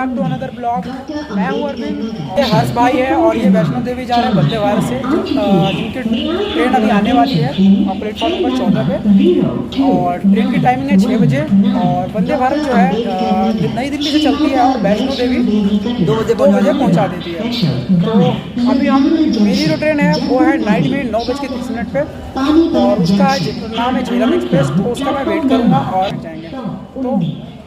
Back to another blog. मैं हूँ अरविंद, ये हर्ष भाई है और ये वैष्णो देवी जा रहे हैं वंदे भारत से, जिनकी ट्रेन अभी आने वाली है प्लेटफॉर्म नंबर 14 पे। और ट्रेन की टाइमिंग है 6 बजे। और वंदे भारत जो है नई दिल्ली से चलती है और वैष्णो देवी 2 बजे पहुँचा देती है। तो अभी मेरी जो ट्रेन है वो है नाइट में 9:30 पे, और उसका नाम है झेलम एक्सप्रेस। तो उसका मैं वेट करूँगा और जाएंगे। तो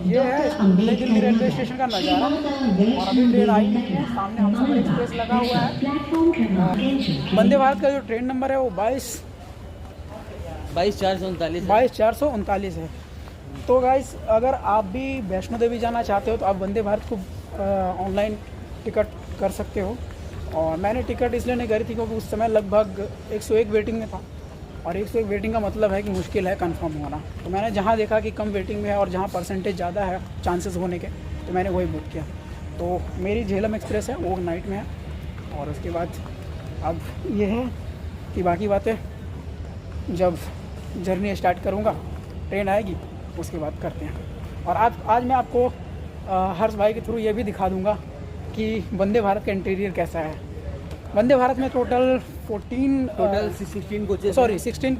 ये है नई दिल्ली रेलवे स्टेशन का नज़ारा। और अभी ट्रेन आई नहीं है, सामने हमसफर एक्सप्रेस लगा हुआ है। वंदे भारत का जो ट्रेन नंबर है वो 22,439 है। तो गाइस, अगर आप भी वैष्णो देवी जाना चाहते हो तो आप वंदे भारत को ऑनलाइन टिकट कर सकते हो। और मैंने टिकट इसलिए नहीं करी थी क्योंकि उस समय लगभग 101 वेटिंग में था, और 101 वेटिंग का मतलब है कि मुश्किल है कंफर्म होना। तो मैंने जहाँ देखा कि कम वेटिंग में है और जहाँ परसेंटेज ज़्यादा है चांसेस होने के, तो मैंने वही बुक किया। तो मेरी झेलम एक्सप्रेस है वो नाइट में है। और उसके बाद अब ये है कि बाकी बातें जब जर्नी स्टार्ट करूँगा, ट्रेन आएगी, उसके बाद करते हैं। और आज मैं आपको हर्ष भाई के थ्रू ये भी दिखा दूँगा कि वंदे भारत का इंटीरियर कैसा है। वंदे भारत में टोटल 16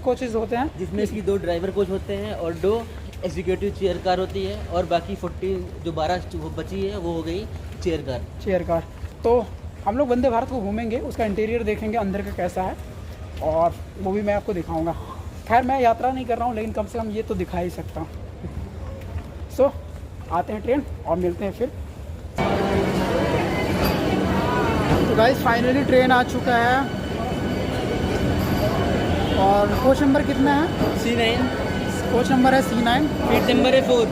कोचेज़ होते हैं, जिसमें इसकी 2 ड्राइवर कोच होते हैं और 2 एग्जीक्यूटिव चेयर कार होती है, और बाकी 12 बची है वो हो गई चेयर कार। तो हम लोग वंदे भारत को घूमेंगे, उसका इंटीरियर देखेंगे अंदर का कैसा है, और वो भी मैं आपको दिखाऊंगा। खैर, मैं यात्रा नहीं कर रहा हूँ, लेकिन कम से कम ये तो दिखा ही सकता हूँ। सो आते हैं ट्रेन और मिलते हैं फिर। तो गाइस, फाइनली ट्रेन आ चुका है। और कोच नंबर कितना है? C9। कोच नंबर है C9। सीट नंबर है 4।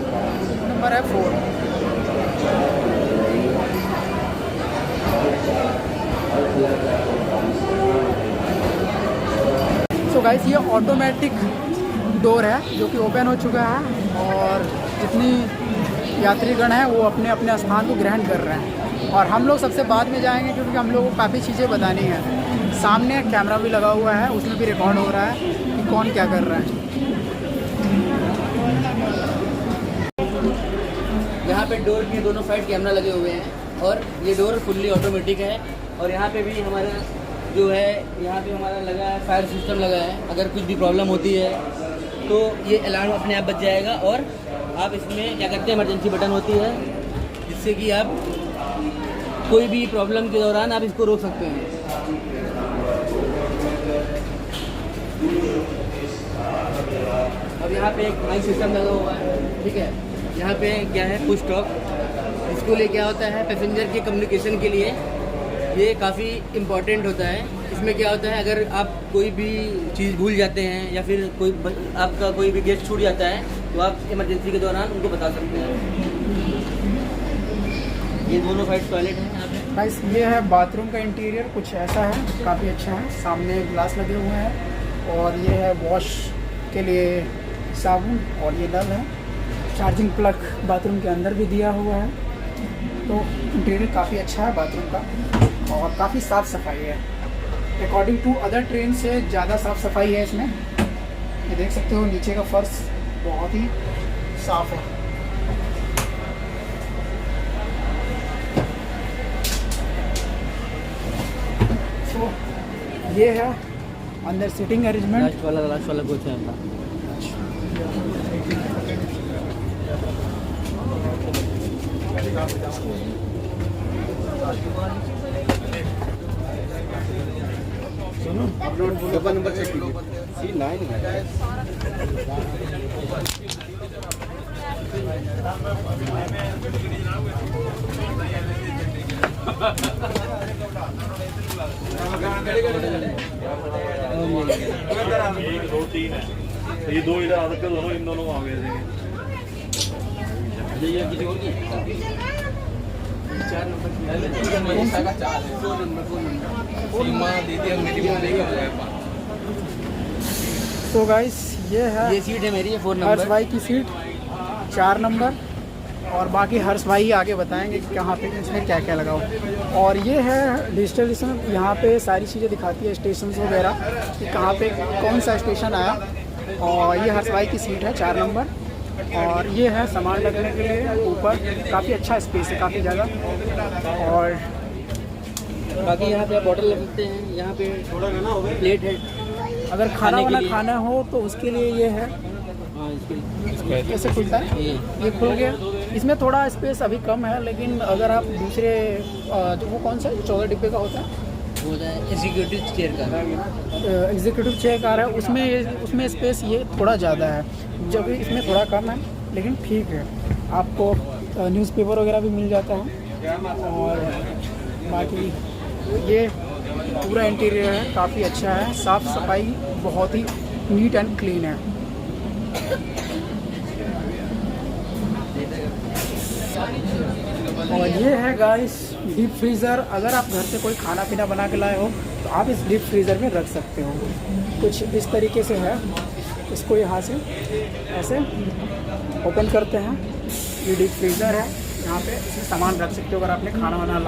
नंबर है 4। सो गाइस, ये ऑटोमेटिक डोर है जो कि ओपन हो चुका है, और जितनी यात्रीगण हैं वो अपने अपने स्थान को ग्रहण कर रहे हैं। और हम लोग सबसे बाद में जाएंगे क्योंकि हम लोगों को काफ़ी चीज़ें बतानी है। सामने कैमरा भी लगा हुआ है, उसमें भी रिकॉर्ड हो रहा है कि कौन क्या कर रहा है। यहाँ पे डोर के दोनों साइड कैमरा लगे हुए हैं, और ये डोर फुल्ली ऑटोमेटिक है। और यहाँ पे भी हमारा जो है, यहाँ पे हमारा लगा है फायर सिस्टम लगा है। अगर कुछ भी प्रॉब्लम होती है तो ये अलार्म अपने आप बज जाएगा, और आप इसमें क्या करते हैं, इमरजेंसी बटन होती है जिससे कि आप कोई भी प्रॉब्लम के दौरान आप इसको रोक सकते हैं। अब यहाँ पे एक माइक सिस्टम लगा हुआ है, ठीक है। यहाँ पे क्या है, पुश स्टॉप। इसको लिए क्या होता है, पैसेंजर के कम्युनिकेशन के लिए ये काफ़ी इम्पॉर्टेंट होता है। इसमें क्या होता है, अगर आप कोई भी चीज़ भूल जाते हैं या फिर आपका कोई भी गेस्ट छूट जाता है, तो आप इमरजेंसी के दौरान उनको बता सकते हैं। ये दोनों साइड टॉयलेट है यहाँ पे। गाइस, ये है बाथरूम का इंटीरियर, कुछ ऐसा है, काफ़ी अच्छा है। सामने ग्लास लगे हुए हैं, और ये है वॉश के लिए साबुन, और ये नल है। चार्जिंग प्लग बाथरूम के अंदर भी दिया हुआ है। तो इंटीरियर काफ़ी अच्छा है बाथरूम का, और काफ़ी साफ़ सफाई है। अकॉर्डिंग टू अदर ट्रेन से ज़्यादा साफ़ सफाई है इसमें। ये देख सकते हो, नीचे का फर्श बहुत ही साफ़ है। तो ये है अंदर सीटिंग अरेंजमेंट। लास्ट वाला कोच है अपना। सुनो, डब्बा नंबर चेक कीजिए। C9 है। एक 2 3 है, ये 2 इधर आ सकते हो, दोनों इन दोनों आ गए थे। ये किसी और की 4 नंबर तो गाइस, ये है, ये सीट है मेरी, ये 4 हर्ष नंबर। भाई की सीट 4 नंबर। और बाकी हर्ष भाई आगे बताएंगे कि कहाँ पे इसमें क्या क्या लगा हो। और ये है डिजिटलाइजेशन, यहाँ पे सारी चीज़ें दिखाती है, स्टेशन वगैरह कि कहाँ पे कौन सा स्टेशन आया। और ये हर्ष भाई की सीट है 4 नंबर। और ये है सामान रखने के लिए ऊपर, काफ़ी अच्छा स्पेस है, काफ़ी ज़्यादा। और बाकी यहाँ पे आप बॉटल रख सकते हैं, यहाँ पे प्लेट है। अगर खाना वाना लिए। खाना हो तो उसके लिए ये है। हाँ, इसके कैसे खुलता है? ये खुल गया। इसमें थोड़ा स्पेस अभी कम है, लेकिन अगर आप दूसरे जो वो कौन सा 14 डिब्बे का होता है, वो है एग्जीक्यूटिव चेयर का। एग्जीक्यूटिव चेयर कार है, उसमें स्पेस ये थोड़ा ज़्यादा है, जब इसमें थोड़ा कम है, लेकिन ठीक है। आपको न्यूज़पेपर वगैरह भी मिल जाता है। और बाकी ये पूरा इंटीरियर है, काफ़ी अच्छा है, साफ़ सफाई बहुत ही नीट एंड क्लीन है। और ये है गाइस डीप फ्रीज़र। अगर आप घर से कोई खाना पीना बना के लाए हो तो आप इस डीप फ्रीज़र में रख सकते हो। कुछ इस तरीके से है। इसको यहाँ से ऐसे ओपन करते हैं, ये डीप फ्रीज़र है। यहाँ पे इसमें सामान रख सकते हो। अगर आपने खाना वाना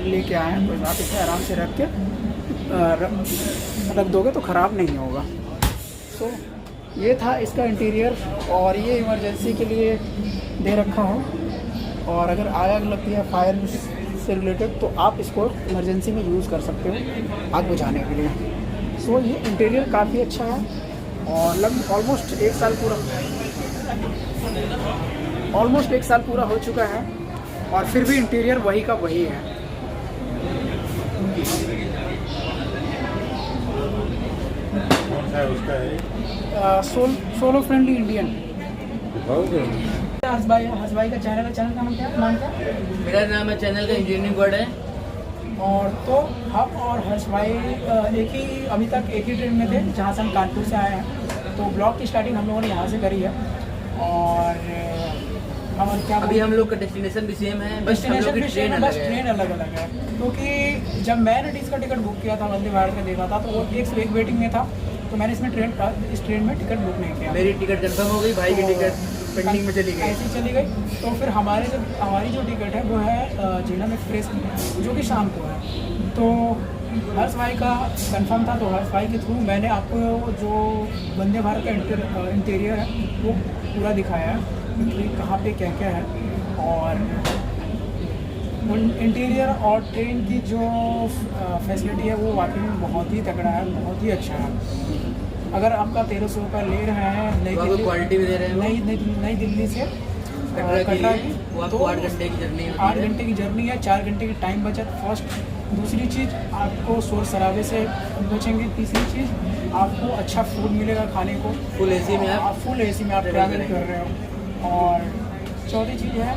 लेके आए हैं तो आप इसे आराम से रख के रख दोगे तो ख़राब नहीं होगा। सो ये था इसका इंटीरियर। और ये इमरजेंसी के लिए दे रखा हो, और अगर आग लगती है फायर से रिलेटेड तो आप इसको इमरजेंसी में यूज़ कर सकते हो आग बुझाने के लिए। सो ये इंटीरियर काफ़ी अच्छा है। और लगभग ऑलमोस्ट एक साल पूरा हो चुका है, और फिर भी इंटीरियर वही का वही है। कौन सा है उसका है? Solo friendly Indian. दिखाओगे? हर्ष भाई का चैनल का नाम क्या है? मेरा नाम है, चैनल का इंजीनियरिंग वर्ड है। और तो हम और हर्ष भाई अभी तक एक ही ट्रेन में थे, जहाँ से हम कानपुर से आए हैं। तो ब्लॉग की स्टार्टिंग हम लोगों ने यहाँ से करी है। और हम क्या अभी हम लोग का डेस्टिनेशन भी सेम है, बस हम लोग की ट्रेन बस अलग है। ट्रेन अलग अलग है। क्योंकि जब मैंने इसका टिकट बुक किया था, वंदे भारत का देखा था, तो वो एक वेटिंग में था, तो मैंने इस ट्रेन में टिकट बुक नहीं किया। मेरी टिकट कंफर्म हो गई, भाई की तो टिकट पेंडिंग में चली गई। ऐसी चली गई। तो फिर हमारी जो टिकट है वो है झेलम एक्सप्रेस की, जो कि शाम को है। तो हर्ष भाई का कंफर्म था, तो हर्ष भाई के थ्रू मैंने आपको जो वंदे भारत का इंटीरियर है वो पूरा दिखाया है कि कहाँ पे क्या क्या है। और इंटीरियर और ट्रेन की जो फैसिलिटी है वो वाकई में बहुत ही तगड़ा है, बहुत ही अच्छा है। अगर आपका 1300 का ले रहे हैं क्वालिटी भी दे रहे हैं नई दिल्ली से कटरा की, वो आपको 8 घंटे की जर्नी है। 8 घंटे की जर्नी है, 4 घंटे की टाइम बचत फर्स्ट। दूसरी चीज़, आपको शोर शराबे से बचेंगे। तीसरी चीज़, आपको अच्छा फूड मिलेगा खाने को, फुल एसी में आप ट्रैवल कर रहे हो। और चौथी चीज़ है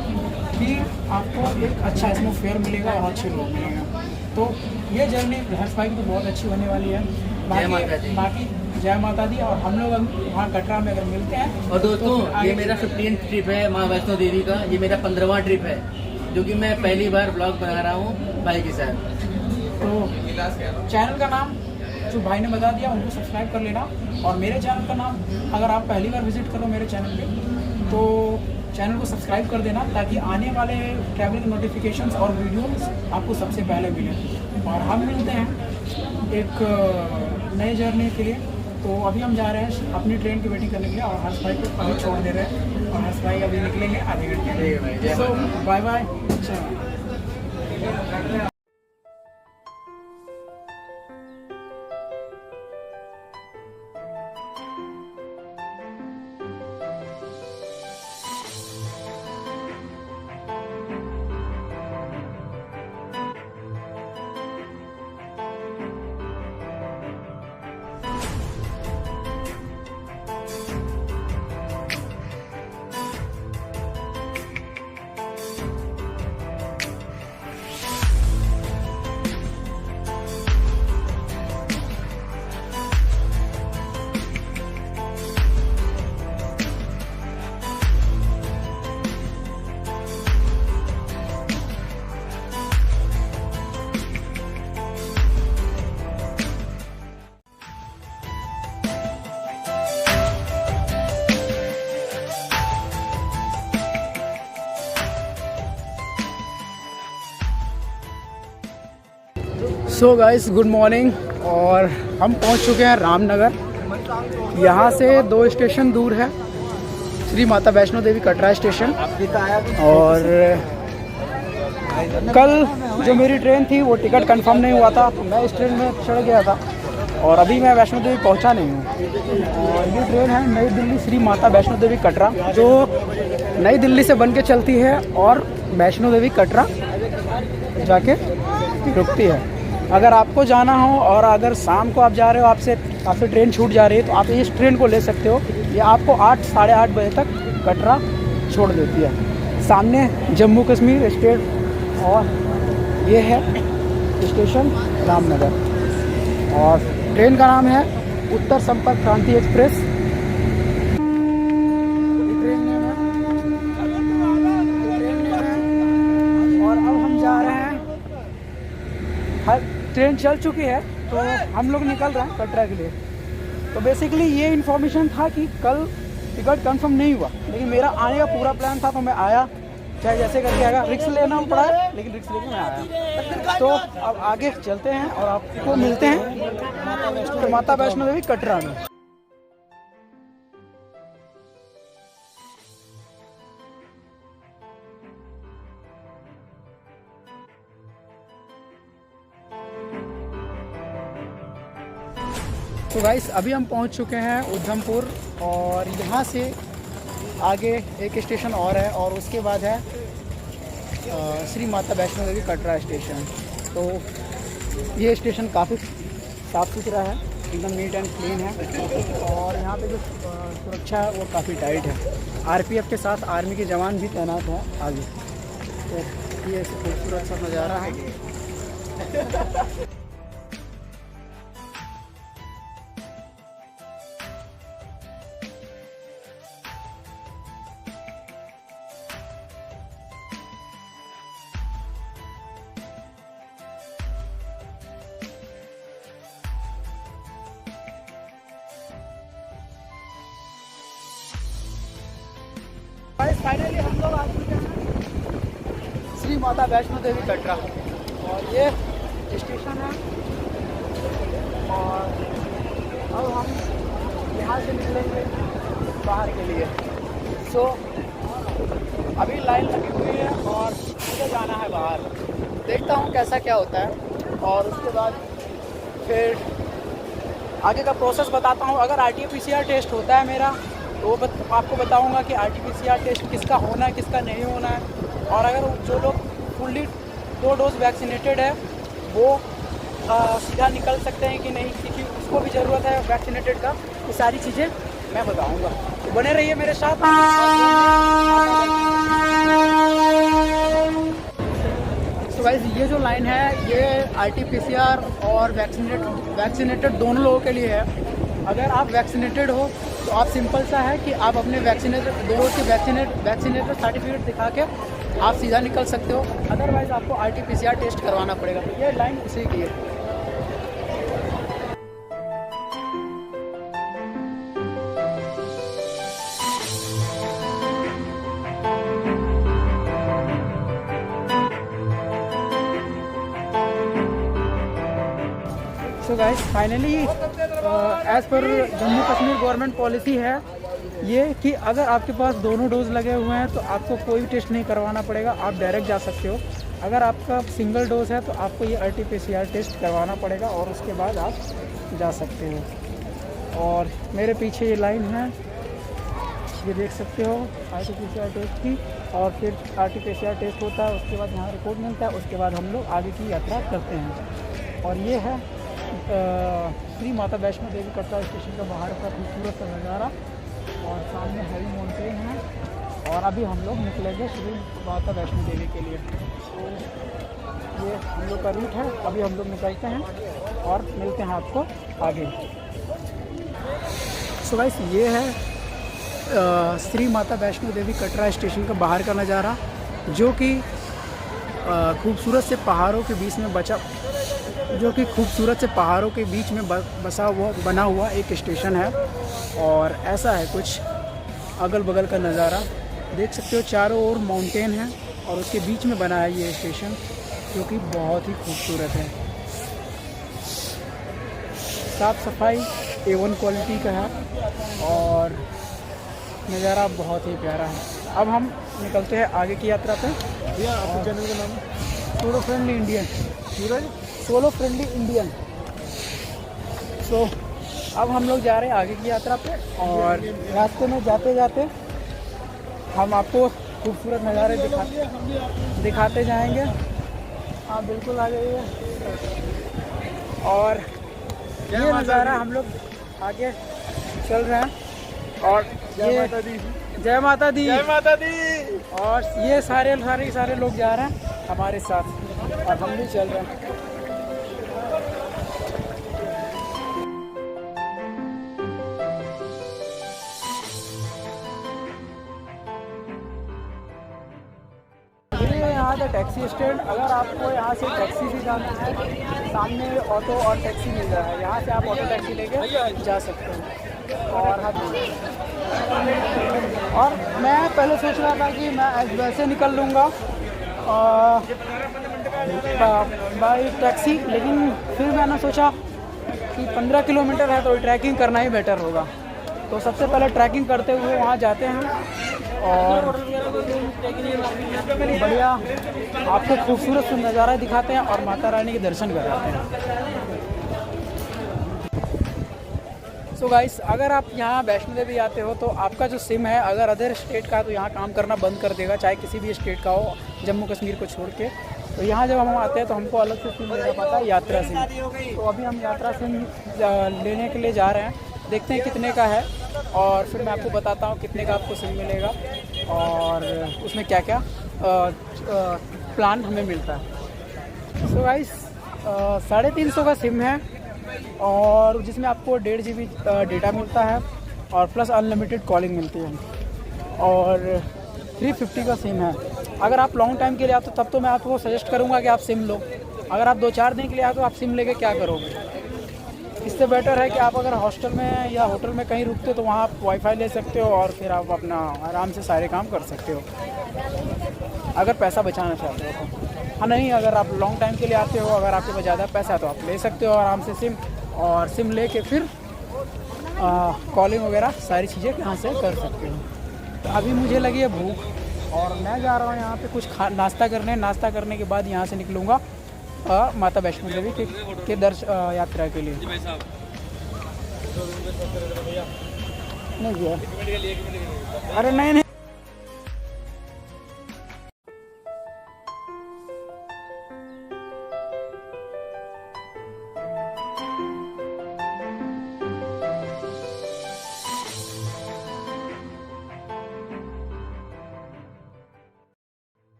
कि आपको एक अच्छा इसमें फेयर मिलेगा और अच्छे लोग मिलेगा। तो ये जर्नी हर्ष भाई की तो बहुत अच्छी होने वाली है। बाकी जय माता दी। और हम लोग वहाँ कटरा में अगर मिलते हैं। और दोस्तों, ये मेरा 15th ट्रिप है माँ वैष्णो देवी का। ये मेरा 15वां ट्रिप है, जो कि मैं पहली बार ब्लॉग बना रहा हूँ भाई के साथ। तो चैनल का नाम जो भाई ने बता दिया, उनको सब्सक्राइब कर लेना। और मेरे चैनल का नाम, अगर आप पहली बार विजिट करो मेरे चैनल पे, तो चैनल को सब्सक्राइब कर देना, ताकि आने वाले ट्रैवल के नोटिफिकेशंस और वीडियोस आपको सबसे पहले मिले। और हम मिलते हैं एक नए जर्नी के लिए। तो अभी हम जा रहे हैं अपनी ट्रेन की वेटिंग करने के लिए, और हर्ष भाई को अभी छोड़ दे रहे हैं। और हर्ष भाई अभी निकलेंगे आधे घंटे में। So bye bye. So guys, good morning. और हम पहुंच चुके हैं रामनगर। यहाँ से 2 स्टेशन दूर है। श्री माता वैष्णो देवी कटरा स्टेशन। और कल जो मेरी ट्रेन थी वो टिकट कंफर्म नहीं हुआ था, तो मैं इस ट्रेन में चढ़ गया था और अभी मैं वैष्णो देवी पहुंचा नहीं हूँ। और ये ट्रेन है नई दिल्ली श्री माता वैष्णो देवी कटरा, जो नई दिल्ली से बन के चलती है और वैष्णो देवी कटरा जाके रुकती है। अगर आपको जाना हो और अगर शाम को आप जा रहे हो, आपसे ट्रेन छूट जा रही है, तो आप इस ट्रेन को ले सकते हो। ये आपको 8 साढ़े 8 बजे तक कटरा छोड़ देती है। सामने जम्मू कश्मीर स्टेट और ये है स्टेशन रामनगर। और ट्रेन का नाम है उत्तर संपर्क क्रांति एक्सप्रेस। ट्रेन नेम है। और अब हम जा रहे हैं, ट्रेन चल चुकी है तो हम लोग निकल रहे हैं कटरा के लिए। तो बेसिकली ये इन्फॉर्मेशन था कि कल टिकट कंफर्म नहीं हुआ, लेकिन मेरा आने का पूरा प्लान था, तो मैं आया, चाहे जैसे करके आएगा। रिक्स लेना पड़ा है, लेकिन रिक्स लेके मैं आया। तो अब आगे चलते हैं और आपको मिलते हैं माता वैष्णो देवी कटरा में। तो गाइस अभी हम पहुंच चुके हैं उधमपुर, और यहाँ से आगे एक स्टेशन और है और उसके बाद है श्री माता वैष्णो देवी कटरा स्टेशन। तो ये स्टेशन काफ़ी साफ़ सुथरा है, एकदम नीट एंड क्लीन है। और यहाँ पे जो सुरक्षा है वो काफ़ी टाइट है। आरपीएफ के साथ आर्मी के जवान भी तैनात हैं आगे। तो ये खूबसूरत सा नज़ारा है। फाइनली हम लोग आ चुके हैं श्री माता वैष्णो देवी कटरा, और ये स्टेशन है। और अब हम यहाँ से निकलेंगे बाहर के लिए। सो अभी लाइन लगी हुई है और मुझे जाना है बाहर। देखता हूँ कैसा क्या होता है, और उसके बाद फिर आगे का प्रोसेस बताता हूँ। अगर RT-PCR टेस्ट होता है मेरा, तो वो आपको बताऊंगा कि RT-PCR टेस्ट किसका होना है, किसका नहीं होना है। और अगर जो लोग फुल्ली 2 डोज वैक्सीनेटेड है वो सीधा निकल सकते हैं कि नहीं, क्योंकि उसको भी ज़रूरत है वैक्सीनेटेड का। ये सारी चीज़ें मैं बताऊंगा, तो बने रहिए मेरे साथ। तो गाइस ये जो लाइन है ये RT-PCR और वैक्सीनेटेड दोनों लोगों के लिए है। अगर आप वैक्सीनेटेड हो तो आप सिंपल सा है कि आप अपने दोनों के वैक्सीनेटेड सर्टिफिकेट दिखा के आप सीधा निकल सकते हो। अदरवाइज़ आपको RT-PCR टेस्ट करवाना पड़ेगा। ये लाइन उसी की है। So guys finally as per Jammu Kashmir government policy है ये कि अगर आपके पास दोनों डोज लगे हुए हैं तो आपको कोई भी टेस्ट नहीं करवाना पड़ेगा, आप डायरेक्ट जा सकते हो। अगर आपका सिंगल डोज है तो आपको ये RT-PCR टेस्ट करवाना पड़ेगा और उसके बाद आप जा सकते हो। और मेरे पीछे ये लाइन है, ये देख सकते हो RT-PCR टेस्ट की। और फिर RT-PCR टेस्ट होता है, उसके बाद यहाँ रिपोर्ट मिलता है, उसके बाद हम लोग आगे की यात्रा करते हैं। और ये है श्री माता वैष्णो देवी कटरा स्टेशन का बाहर का खूबसूरत सा नज़ारा, और सामने हैवी माउंटेन है। और अभी हम लोग निकलेंगे श्री माता वैष्णो देवी के लिए। तो ये हम लोग का रूट है, अभी हम लोग निकलते हैं और मिलते हैं आपको आगे। सो गाइस ये है श्री माता वैष्णो देवी कटरा स्टेशन का बाहर का नज़ारा, जो कि खूबसूरत से पहाड़ों के बीच में बना हुआ एक स्टेशन है। और ऐसा है कुछ अगल बगल का नज़ारा, देख सकते हो चारों ओर माउंटेन है और उसके बीच में बना है ये स्टेशन, जो कि बहुत ही खूबसूरत है। साफ़ सफाई A1 क्वालिटी का है। और नज़ारा बहुत ही प्यारा है। अब हम निकलते हैं आगे की यात्रा पे। भैया आपके चैनल का नाम? Solo friendly Indian. Suraj solo friendly Indian. So अब हम लोग जा रहे हैं आगे की यात्रा पे, और रास्ते में जाते जाते हम आपको खूबसूरत नज़ारे दिखाते जाएंगे। आप बिल्कुल आ जाइए। और ये नज़ारा हम लोग आगे चल रहे हैं, और ये जय माता दी, जय माता दी। और ये सारे लोग जा रहे हैं हमारे साथ, और हम भी चल रहे हैं। ये यहाँ का टैक्सी स्टैंड। अगर आपको यहाँ से टैक्सी से जाना है, सामने ऑटो और टैक्सी मिल रहा है, यहाँ से आप ऑटो टैक्सी लेके जा सकते हैं। और मैं पहले सोच रहा था कि मैं वैसे निकल लूँगा बाई टैक्सी, लेकिन फिर मैंने सोचा कि 15 किलोमीटर है तो ट्रैकिंग करना ही बेटर होगा। तो सबसे पहले ट्रैकिंग करते हुए वहाँ जाते हैं, और बढ़िया आपको खूबसूरत नज़ारा दिखाते हैं और माता रानी के दर्शन कराते हैं। सो गाइस, अगर आप यहाँ वैष्णो देवी आते हो तो आपका जो सिम है, अगर अदर स्टेट का है तो यहाँ काम करना बंद कर देगा, चाहे किसी भी स्टेट का हो, जम्मू कश्मीर को छोड़ के। तो यहाँ जब हम आते हैं तो हमको अलग से सिम लेना पड़ता है, यात्रा सिम। तो अभी हम यात्रा सिम लेने के लिए जा रहे हैं, देखते हैं कितने का है, और फिर मैं आपको बताता हूँ कितने का आपको सिम मिलेगा और उसमें क्या क्या प्लान हमें मिलता है। सो गाइस, 350 का सिम है, और जिसमें आपको 1.5 GB डेटा मिलता है, और प्लस अनलिमिटेड कॉलिंग मिलती है, और 350 का सिम है। अगर आप लॉन्ग टाइम के लिए आते हो तब तो मैं आपको सजेस्ट करूंगा कि आप सिम लो। अगर आप 2-4 दिन के लिए आते हो तो आप सिम लेके क्या करोगे? इससे बेटर है कि आप अगर हॉस्टल में या होटल में कहीं रुकते हो तो वहाँ आप वाईफाई ले सकते हो, और फिर आप अपना आराम से सारे काम कर सकते हो, अगर पैसा बचाना चाहते हो तो। हाँ नहीं, अगर आप लॉन्ग टाइम के लिए आते हो, अगर आपके पास ज़्यादा पैसा है तो आप ले सकते हो आराम से सिम, और सिम ले के फिर कॉलिंग वगैरह सारी चीज़ें यहाँ से कर सकते हो। तो अभी मुझे लगी है भूख, और मैं जा रहा हूँ यहाँ पे कुछ नाश्ता करने। नाश्ता करने के बाद यहाँ से निकलूँगा माता वैष्णो देवी के यात्रा के लिए। नहीं भैया, अरे नहीं।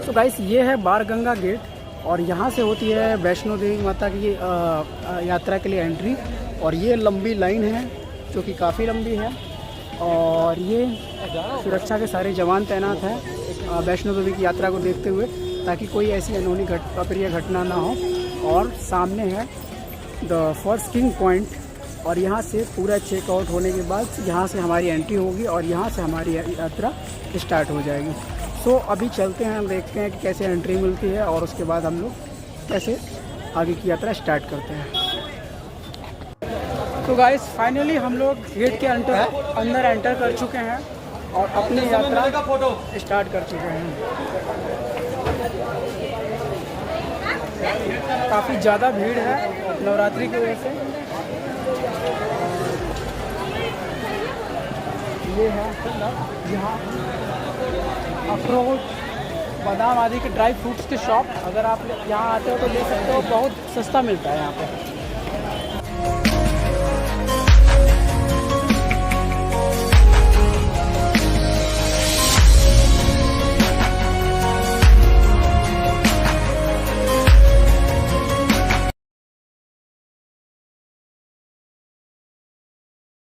तो गाइस, ये है बाणगंगा गेट, और यहाँ से होती है वैष्णो देवी माता की यात्रा के लिए एंट्री। और ये लंबी लाइन है जो कि काफ़ी लंबी है, और ये सुरक्षा के सारे जवान तैनात हैं वैष्णो देवी की यात्रा को देखते हुए, ताकि कोई ऐसी अनहोनी अप्रिय घटना ना हो। और सामने है द फर्स्ट किंग पॉइंट, और यहाँ से पूरा चेकआउट होने के बाद यहाँ से हमारी एंट्री होगी, और यहाँ से हमारी यात्रा स्टार्ट हो जाएगी। तो अभी चलते हैं, हम देखते हैं कि कैसे एंट्री मिलती है, और उसके बाद हम लोग कैसे आगे की यात्रा स्टार्ट करते हैं। तो गाइस, फाइनली हम लोग गेट के अंदर एंटर कर चुके हैं, और अपनी यात्रा स्टार्ट कर चुके हैं। काफ़ी ज़्यादा भीड़ है नवरात्रि की वजह से। ये है यहाँ अखरोट, बादाम आदि के ड्राई फ्रूट्स के शॉप। अगर आप यहाँ आते हो तो ले सकते हो, बहुत सस्ता मिलता है यहाँ पे।